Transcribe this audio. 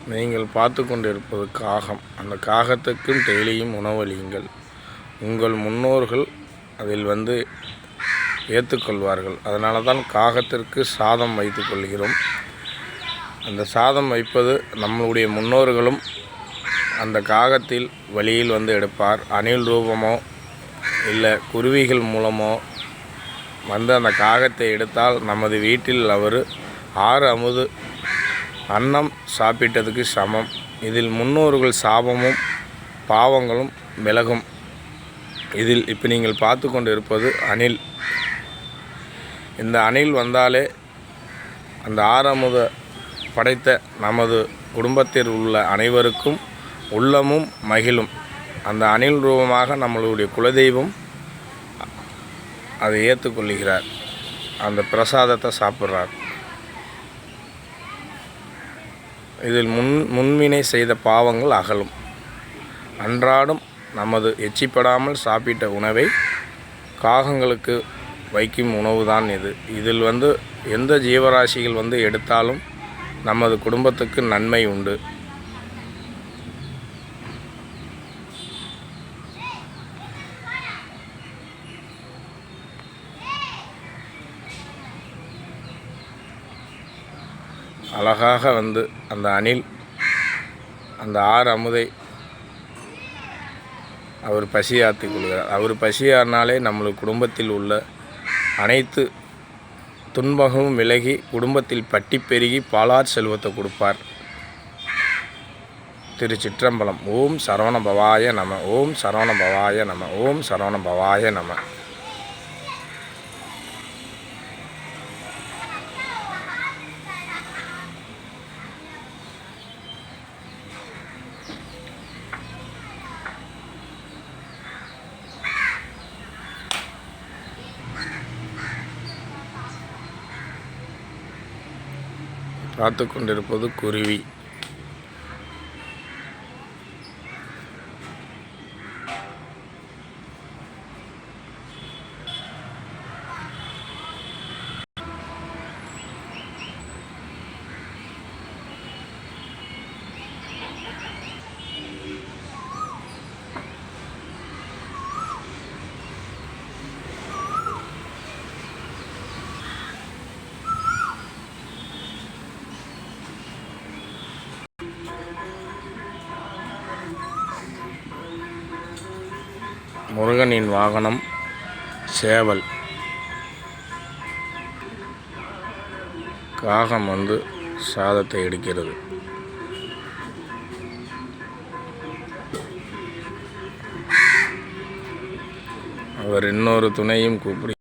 நீங்கள் பார்த்து கொண்டிருப்பது காகம். அந்த காகத்துக்கும் டெய்லியும் உணவளியுங்கள். உங்கள் முன்னோர்கள் அதில் ஏற்றுக்கொள்வார்கள். அதனால தான் காகத்திற்கு சாதம் வைத்து கொள்கிறோம். அந்த சாதம் வைப்பது நம்மளுடைய முன்னோர்களும் அந்த காகத்தில் வழியில் எடுப்பார். அணில் ரூபமோ இல்லை குருவிகள் மூலமோ அந்த காகத்தை எடுத்தால் நமது வீட்டில் அவர் 6 அமுது அன்னம் சாப்பிட்டதுக்கு சமம். இதில் முன்னோர்கள் சாபமும் பாவங்களும் விலகும். இதில் இப்போ நீங்கள் பார்த்து கொண்டு இருப்பது அணில். இந்த அணில் வந்தாலே அந்த 6 அமுத படைத்த நமது குடும்பத்தில் உள்ள அனைவருக்கும் உள்ளமும் மகிழும். அந்த அணில் ரூபமாக நம்மளுடைய குலதெய்வம் அதை ஏற்றுக்கொள்கிறார். அந்த பிரசாதத்தை சாப்பிட்றார். இதில் முன்வினை செய்த பாவங்கள் அகலும். அன்றாடம் நமது எச்சிப்படாமல் சாப்பிட்ட உணவை காகங்களுக்கு வைக்கும் உணவு தான் இது. இதில் எந்த ஜீவராசிகள் எடுத்தாலும் நமது குடும்பத்துக்கு நன்மை உண்டு. அழகாக அந்த அணில் அந்த 6 அமுதை அவர் பசியாற்றிக் கொள்கிறார். அவர் பசியாறினாலே நம்மளுக்கு குடும்பத்தில் உள்ள அனைத்து துன்பமும் விலகி குடும்பத்தில் பட்டி பெருகி பாலார் செல்வத்தை கொடுப்பார். திருச்சிற்றம்பலம். ஓம் சரவண பவாய நம. ஓம் சரவண பவாய நம. ஓம் சரவண பவாய நம. பார்த்து கொண்டிருப்பது குருவி. முருகனின் வாகனம் சேவல். காகம் சாதத்தை எடுக்கிறது. அவர் இன்னொரு துணையும் கூப்பிடு.